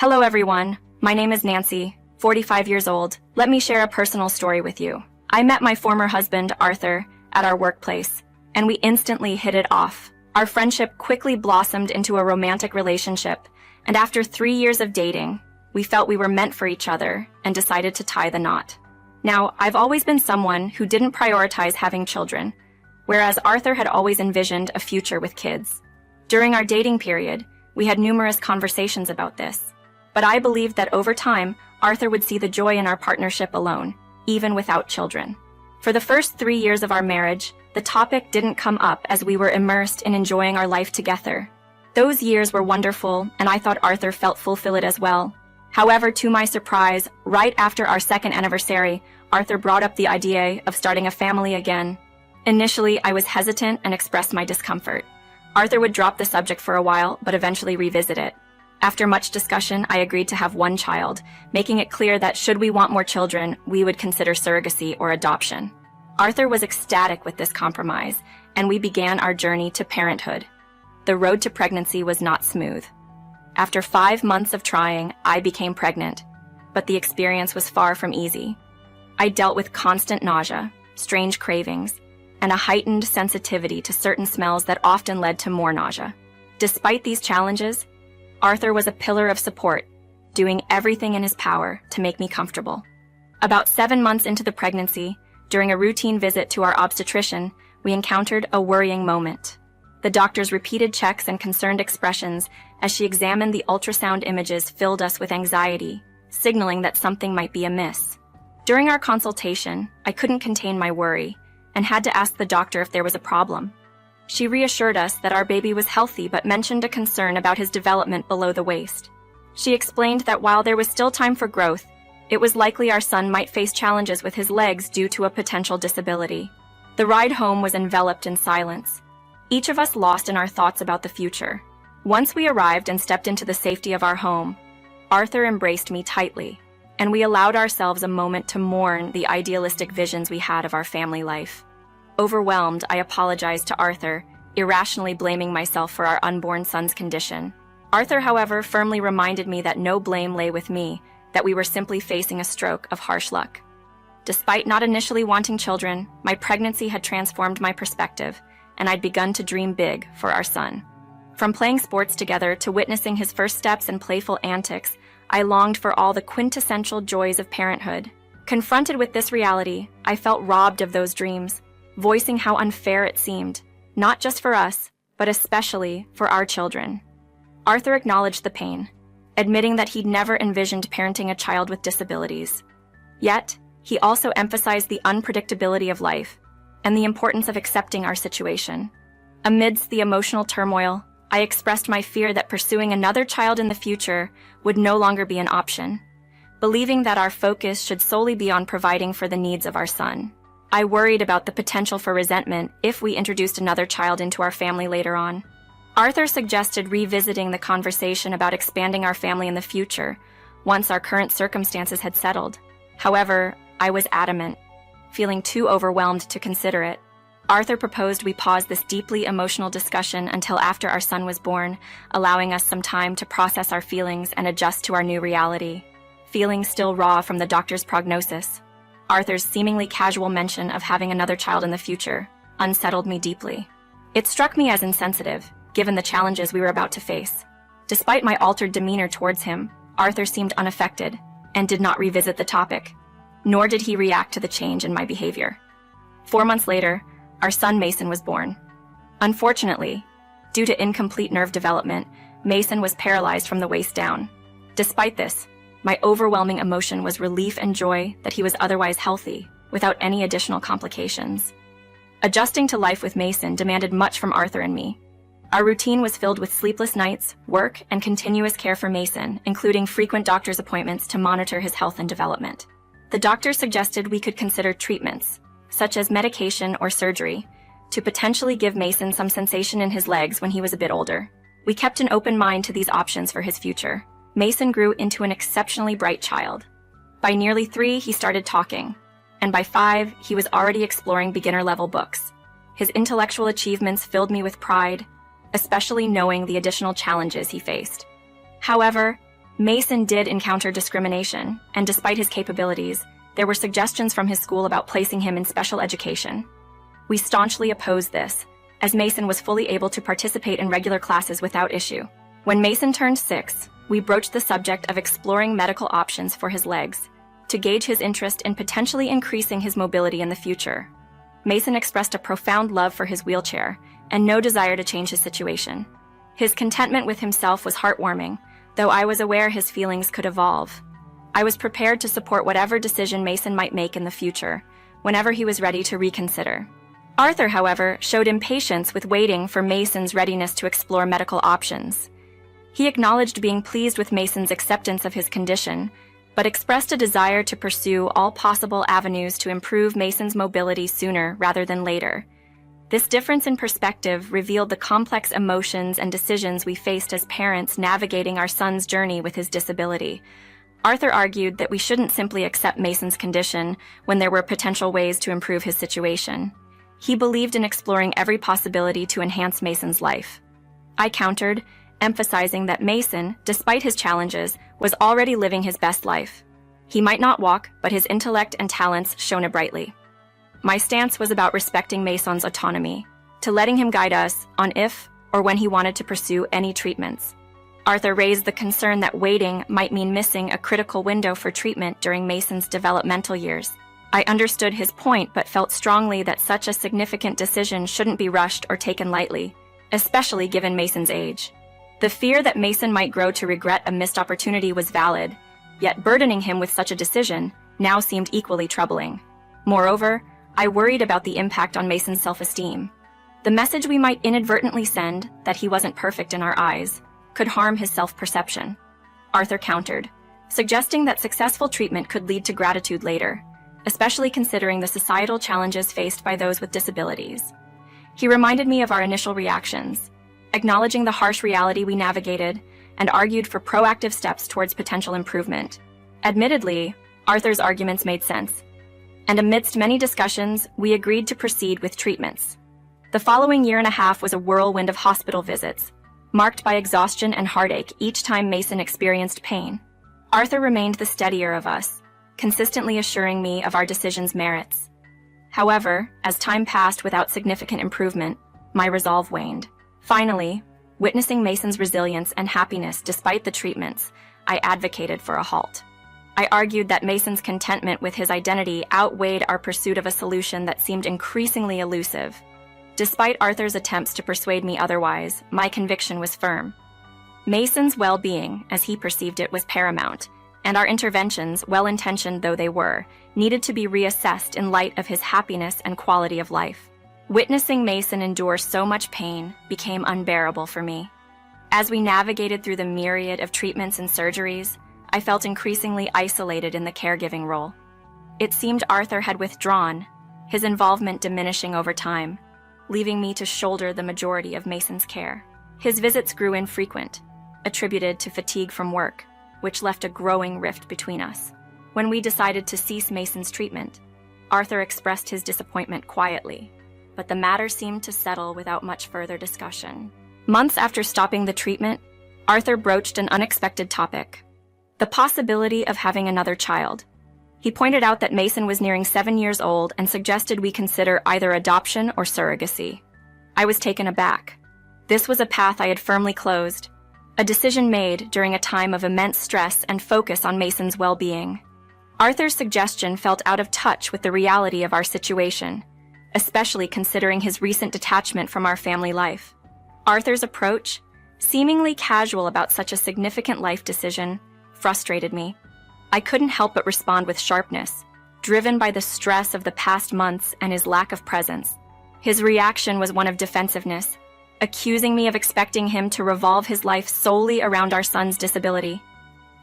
Hello everyone, my name is Nancy, 45 years old. Let me share a personal story with you. I met my former husband, Arthur, at our workplace, and we instantly hit it off. Our friendship quickly blossomed into a romantic relationship, and after 3 years of dating, we felt we were meant for each other and decided to tie the knot. Now, I've always been someone who didn't prioritize having children, whereas Arthur had always envisioned a future with kids. During our dating period, we had numerous conversations about this, but I believed that over time, Arthur would see the joy in our partnership alone, even without children. For the first 3 years of our marriage, the topic didn't come up as we were immersed in enjoying our life together. Those years were wonderful, and I thought Arthur felt fulfilled as well. However, to my surprise, right after our second anniversary, Arthur brought up the idea of starting a family again. Initially, I was hesitant and expressed my discomfort. Arthur would drop the subject for a while, but eventually revisit it. After much discussion, I agreed to have one child, making it clear that should we want more children, we would consider surrogacy or adoption. Arthur was ecstatic with this compromise, and we began our journey to parenthood. The road to pregnancy was not smooth. After 5 months of trying, I became pregnant, but the experience was far from easy. I dealt with constant nausea, strange cravings, and a heightened sensitivity to certain smells that often led to more nausea. Despite these challenges, Arthur was a pillar of support, doing everything in his power to make me comfortable. About 7 months into the pregnancy, during a routine visit to our obstetrician, we encountered a worrying moment. The doctor's repeated checks and concerned expressions as she examined the ultrasound images filled us with anxiety, signaling that something might be amiss. During our consultation, I couldn't contain my worry and had to ask the doctor if there was a problem. She reassured us that our baby was healthy but mentioned a concern about his development below the waist. She explained that while there was still time for growth, it was likely our son might face challenges with his legs due to a potential disability. The ride home was enveloped in silence, each of us lost in our thoughts about the future. Once we arrived and stepped into the safety of our home, Arthur embraced me tightly, and we allowed ourselves a moment to mourn the idealistic visions we had of our family life. Overwhelmed, I apologized to Arthur, irrationally blaming myself for our unborn son's condition. Arthur, however, firmly reminded me that no blame lay with me, that we were simply facing a stroke of harsh luck. Despite not initially wanting children, my pregnancy had transformed my perspective, and I'd begun to dream big for our son. From playing sports together to witnessing his first steps and playful antics, I longed for all the quintessential joys of parenthood. Confronted with this reality, I felt robbed of those dreams, voicing how unfair it seemed, not just for us, but especially for our children. Arthur acknowledged the pain, admitting that he'd never envisioned parenting a child with disabilities. Yet, he also emphasized the unpredictability of life and the importance of accepting our situation. Amidst the emotional turmoil, I expressed my fear that pursuing another child in the future would no longer be an option, believing that our focus should solely be on providing for the needs of our son. I worried about the potential for resentment if we introduced another child into our family later on. Arthur suggested revisiting the conversation about expanding our family in the future once our current circumstances had settled. However, I was adamant, feeling too overwhelmed to consider it. Arthur proposed we pause this deeply emotional discussion until after our son was born, allowing us some time to process our feelings and adjust to our new reality. Feeling still raw from the doctor's prognosis, Arthur's seemingly casual mention of having another child in the future unsettled me deeply. It struck me as insensitive, given the challenges we were about to face. Despite my altered demeanor towards him, Arthur seemed unaffected and did not revisit the topic, nor did he react to the change in my behavior. 4 months later, our son Mason was born. Unfortunately, due to incomplete nerve development, Mason was paralyzed from the waist down. Despite this, my overwhelming emotion was relief and joy that he was otherwise healthy, without any additional complications. Adjusting to life with Mason demanded much from Arthur and me. Our routine was filled with sleepless nights, work, and continuous care for Mason, including frequent doctor's appointments to monitor his health and development. The doctor suggested we could consider treatments, such as medication or surgery, to potentially give Mason some sensation in his legs when he was a bit older. We kept an open mind to these options for his future. Mason grew into an exceptionally bright child. By nearly 3, he started talking, and by 5, he was already exploring beginner-level books. His intellectual achievements filled me with pride, especially knowing the additional challenges he faced. However, Mason did encounter discrimination, and despite his capabilities, there were suggestions from his school about placing him in special education. We staunchly opposed this, as Mason was fully able to participate in regular classes without issue. When Mason turned 6, we broached the subject of exploring medical options for his legs, to gauge his interest in potentially increasing his mobility in the future. Mason expressed a profound love for his wheelchair and no desire to change his situation. His contentment with himself was heartwarming, though I was aware his feelings could evolve. I was prepared to support whatever decision Mason might make in the future, whenever he was ready to reconsider. Arthur, however, showed impatience with waiting for Mason's readiness to explore medical options. He acknowledged being pleased with Mason's acceptance of his condition, but expressed a desire to pursue all possible avenues to improve Mason's mobility sooner rather than later. This difference in perspective revealed the complex emotions and decisions we faced as parents navigating our son's journey with his disability. Arthur argued that we shouldn't simply accept Mason's condition when there were potential ways to improve his situation. He believed in exploring every possibility to enhance Mason's life. I countered, emphasizing that Mason, despite his challenges, was already living his best life. He might not walk, but his intellect and talents shone brightly. My stance was about respecting Mason's autonomy, to letting him guide us on if or when he wanted to pursue any treatments. Arthur raised the concern that waiting might mean missing a critical window for treatment during Mason's developmental years. I understood his point but felt strongly that such a significant decision shouldn't be rushed or taken lightly, especially given Mason's age. The fear that Mason might grow to regret a missed opportunity was valid, yet burdening him with such a decision now seemed equally troubling. Moreover, I worried about the impact on Mason's self-esteem. The message we might inadvertently send, that he wasn't perfect in our eyes, could harm his self-perception. Arthur countered, suggesting that successful treatment could lead to gratitude later, especially considering the societal challenges faced by those with disabilities. He reminded me of our initial reactions, acknowledging the harsh reality we navigated, and argued for proactive steps towards potential improvement. Admittedly, Arthur's arguments made sense, and amidst many discussions, we agreed to proceed with treatments. The following year and a half was a whirlwind of hospital visits, marked by exhaustion and heartache each time Mason experienced pain. Arthur remained the steadier of us, consistently assuring me of our decision's merits. However, as time passed without significant improvement, my resolve waned. Finally, witnessing Mason's resilience and happiness despite the treatments, I advocated for a halt. I argued that Mason's contentment with his identity outweighed our pursuit of a solution that seemed increasingly elusive. Despite Arthur's attempts to persuade me otherwise, my conviction was firm. Mason's well-being, as he perceived it, was paramount, and our interventions, well-intentioned though they were, needed to be reassessed in light of his happiness and quality of life. Witnessing Mason endure so much pain became unbearable for me. As we navigated through the myriad of treatments and surgeries, I felt increasingly isolated in the caregiving role. It seemed Arthur had withdrawn, his involvement diminishing over time, leaving me to shoulder the majority of Mason's care. His visits grew infrequent, attributed to fatigue from work, which left a growing rift between us. When we decided to cease Mason's treatment, Arthur expressed his disappointment quietly, but the matter seemed to settle without much further discussion. Months after stopping the treatment, Arthur broached an unexpected topic: the possibility of having another child. He pointed out that Mason was nearing 7 years old and suggested we consider either adoption or surrogacy. I was taken aback. This was a path I had firmly closed, a decision made during a time of immense stress and focus on Mason's well-being. Arthur's suggestion felt out of touch with the reality of our situation, especially considering his recent detachment from our family life. Arthur's approach, seemingly casual about such a significant life decision, frustrated me. I couldn't help but respond with sharpness, driven by the stress of the past months and his lack of presence. His reaction was one of defensiveness, accusing me of expecting him to revolve his life solely around our son's disability.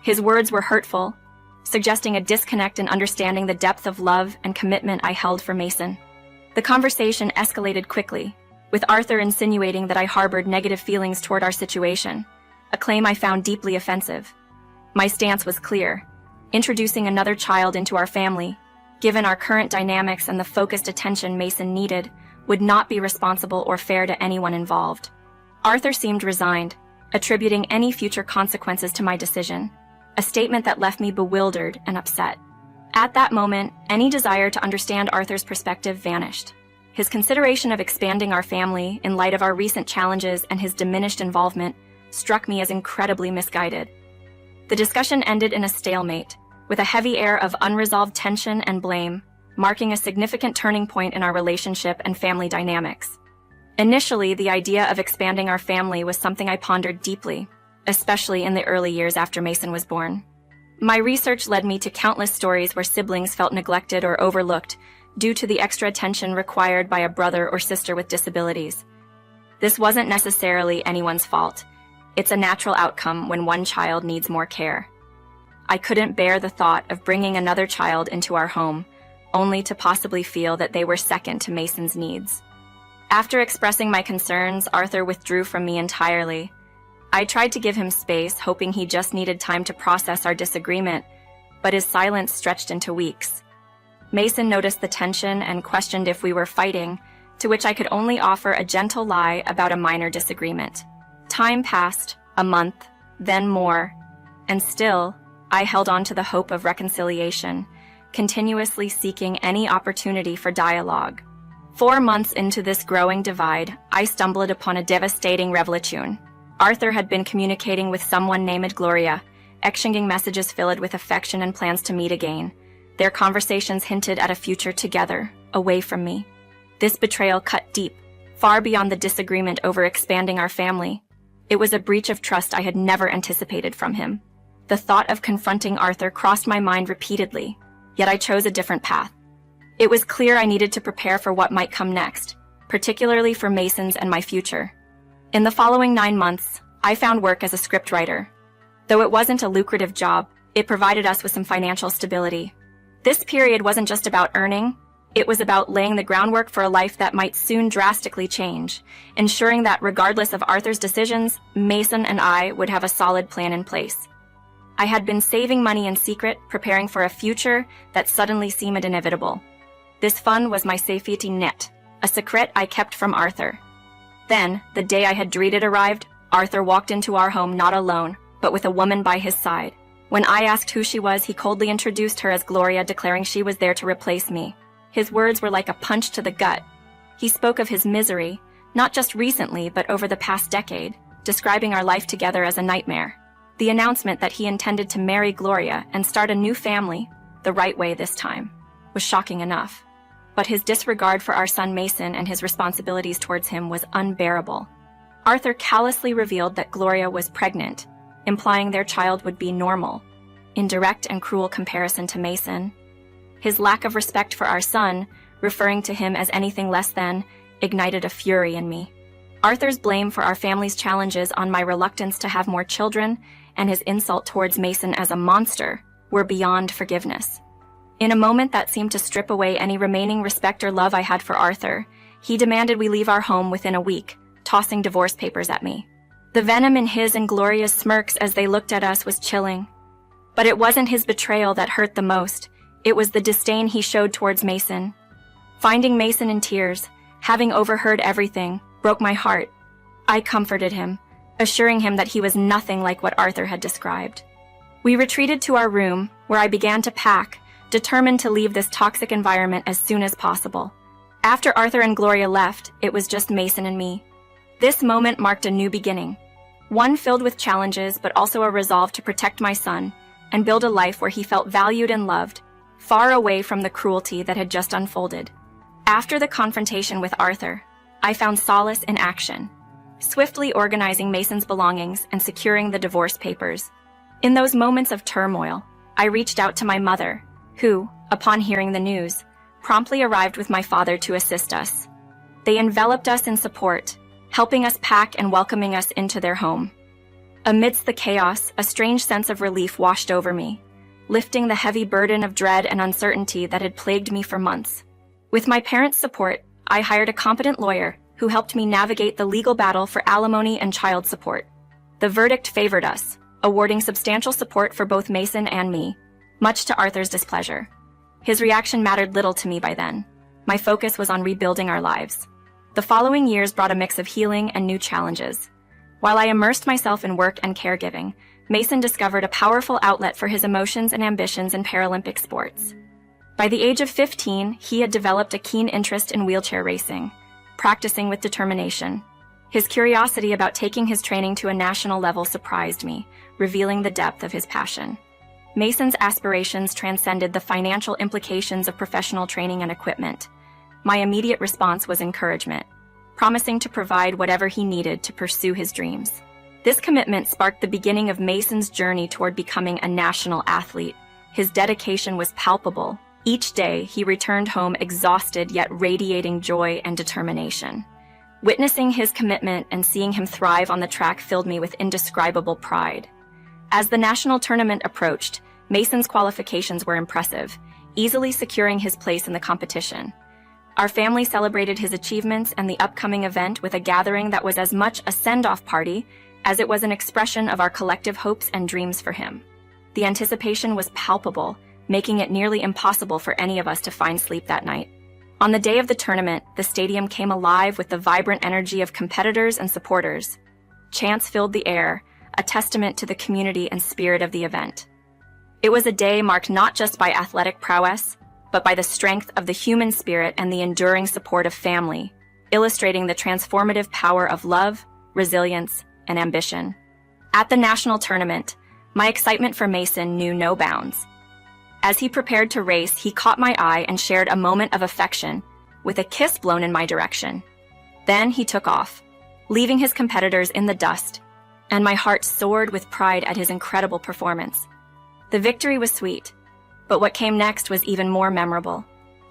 His words were hurtful, suggesting a disconnect in understanding the depth of love and commitment I held for Mason. The conversation escalated quickly, with Arthur insinuating that I harbored negative feelings toward our situation, a claim I found deeply offensive. My stance was clear: introducing another child into our family, given our current dynamics and the focused attention Mason needed, would not be responsible or fair to anyone involved. Arthur seemed resigned, attributing any future consequences to my decision. a statement that left me bewildered and upset. At that moment, any desire to understand Arthur's perspective vanished. His consideration of expanding our family in light of our recent challenges and his diminished involvement struck me as incredibly misguided. The discussion ended in a stalemate, with a heavy air of unresolved tension and blame, marking a significant turning point in our relationship and family dynamics. Initially, the idea of expanding our family was something I pondered deeply, especially in the early years after Mason was born. My research led me to countless stories where siblings felt neglected or overlooked due to the extra attention required by a brother or sister with disabilities. This wasn't necessarily anyone's fault. It's a natural outcome when one child needs more care. I couldn't bear the thought of bringing another child into our home, only to possibly feel that they were second to Mason's needs. After expressing my concerns, Arthur withdrew from me entirely. I tried to give him space, hoping he just needed time to process our disagreement, but his silence stretched into weeks. Mason noticed the tension and questioned if we were fighting, to which I could only offer a gentle lie about a minor disagreement. Time passed, a month, then more, and still, I held on to the hope of reconciliation, continuously seeking any opportunity for dialogue. 4 months into this growing divide, I stumbled upon a devastating revelation. Arthur had been communicating with someone named Gloria, exchanging messages filled with affection and plans to meet again. Their conversations hinted at a future together, away from me. This betrayal cut deep, far beyond the disagreement over expanding our family. It was a breach of trust I had never anticipated from him. The thought of confronting Arthur crossed my mind repeatedly, yet I chose a different path. It was clear I needed to prepare for what might come next, particularly for Mason's and my future. In the following 9 months, I found work as a scriptwriter. Though it wasn't a lucrative job, it provided us with some financial stability. This period wasn't just about earning, it was about laying the groundwork for a life that might soon drastically change, ensuring that regardless of Arthur's decisions, Mason and I would have a solid plan in place. I had been saving money in secret, preparing for a future that suddenly seemed inevitable. This fund was my safety net, a secret I kept from Arthur. Then, the day I had dreaded arrived, Arthur walked into our home not alone, but with a woman by his side. When I asked who she was, he coldly introduced her as Gloria, declaring she was there to replace me. His words were like a punch to the gut. He spoke of his misery, not just recently, but over the past decade, describing our life together as a nightmare. The announcement that he intended to marry Gloria and start a new family, the right way this time, was shocking enough. But his disregard for our son Mason and his responsibilities towards him was unbearable. Arthur callously revealed that Gloria was pregnant, implying their child would be normal, in direct and cruel comparison to Mason. His lack of respect for our son, referring to him as anything less than, ignited a fury in me. Arthur's blame for our family's challenges on my reluctance to have more children and his insult towards Mason as a monster were beyond forgiveness. In a moment that seemed to strip away any remaining respect or love I had for Arthur, he demanded we leave our home within a week, tossing divorce papers at me. The venom in his and Gloria's smirks as they looked at us was chilling. But it wasn't his betrayal that hurt the most. It was the disdain he showed towards Mason. Finding Mason in tears, having overheard everything, broke my heart. I comforted him, assuring him that he was nothing like what Arthur had described. We retreated to our room, where I began to pack, determined to leave this toxic environment as soon as possible. After Arthur and Gloria left, it was just Mason and me. This moment marked a new beginning, one filled with challenges but also a resolve to protect my son and build a life where he felt valued and loved, far away from the cruelty that had just unfolded. After the confrontation with Arthur, I found solace in action, swiftly organizing Mason's belongings and securing the divorce papers. In those moments of turmoil, I reached out to my mother, who, upon hearing the news, promptly arrived with my father to assist us. They enveloped us in support, helping us pack and welcoming us into their home. Amidst the chaos, a strange sense of relief washed over me, lifting the heavy burden of dread and uncertainty that had plagued me for months. With my parents' support, I hired a competent lawyer who helped me navigate the legal battle for alimony and child support. The verdict favored us, awarding substantial support for both Mason and me, much to Arthur's displeasure. His reaction mattered little to me by then. My focus was on rebuilding our lives. The following years brought a mix of healing and new challenges. While I immersed myself in work and caregiving, Mason discovered a powerful outlet for his emotions and ambitions in Paralympic sports. By the age of 15, he had developed a keen interest in wheelchair racing, practicing with determination. His curiosity about taking his training to a national level surprised me, revealing the depth of his passion. Mason's aspirations transcended the financial implications of professional training and equipment. My immediate response was encouragement, promising to provide whatever he needed to pursue his dreams. This commitment sparked the beginning of Mason's journey toward becoming a national athlete. His dedication was palpable. Each day, he returned home exhausted yet radiating joy and determination. Witnessing his commitment and seeing him thrive on the track filled me with indescribable pride. As the national tournament approached, Mason's qualifications were impressive, easily securing his place in the competition. Our family celebrated his achievements and the upcoming event with a gathering that was as much a send-off party as it was an expression of our collective hopes and dreams for him. The anticipation was palpable, making it nearly impossible for any of us to find sleep that night. On the day of the tournament, the stadium came alive with the vibrant energy of competitors and supporters. Chants filled the air, a testament to the community and spirit of the event. It was a day marked not just by athletic prowess, but by the strength of the human spirit and the enduring support of family, illustrating the transformative power of love, resilience, and ambition. At the national tournament, my excitement for Mason knew no bounds. As he prepared to race, he caught my eye and shared a moment of affection, with a kiss blown in my direction. Then he took off, leaving his competitors in the dust, and my heart soared with pride at his incredible performance. The victory was sweet, but what came next was even more memorable.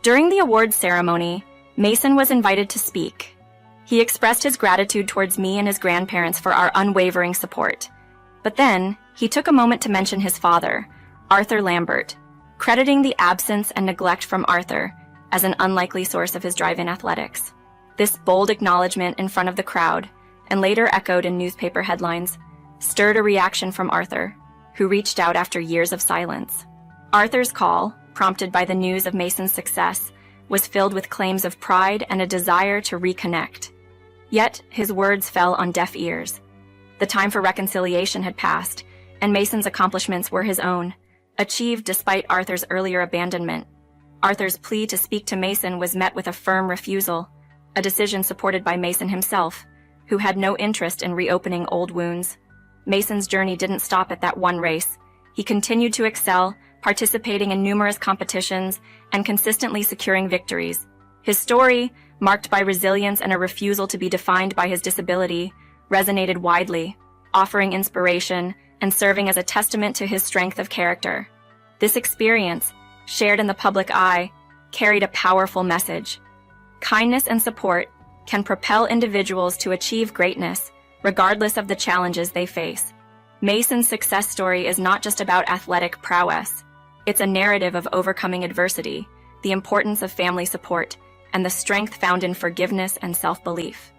During the awards ceremony, Mason was invited to speak. He expressed his gratitude towards me and his grandparents for our unwavering support. But then, he took a moment to mention his father, Arthur Lambert, crediting the absence and neglect from Arthur as an unlikely source of his drive in athletics. This bold acknowledgement in front of the crowd, and later echoed in newspaper headlines, stirred a reaction from Arthur, who reached out after years of silence. Arthur's call, prompted by the news of Mason's success, was filled with claims of pride and a desire to reconnect. Yet, his words fell on deaf ears. The time for reconciliation had passed, and Mason's accomplishments were his own, achieved despite Arthur's earlier abandonment. Arthur's plea to speak to Mason was met with a firm refusal, a decision supported by Mason himself, who had no interest in reopening old wounds. Mason's journey didn't stop at that one race. He continued to excel, participating in numerous competitions and consistently securing victories. His story, marked by resilience and a refusal to be defined by his disability, resonated widely, offering inspiration and serving as a testament to his strength of character. This experience, shared in the public eye, carried a powerful message. Kindness and support can propel individuals to achieve greatness, regardless of the challenges they face. Mason's success story is not just about athletic prowess. It's a narrative of overcoming adversity, the importance of family support, and the strength found in forgiveness and self-belief.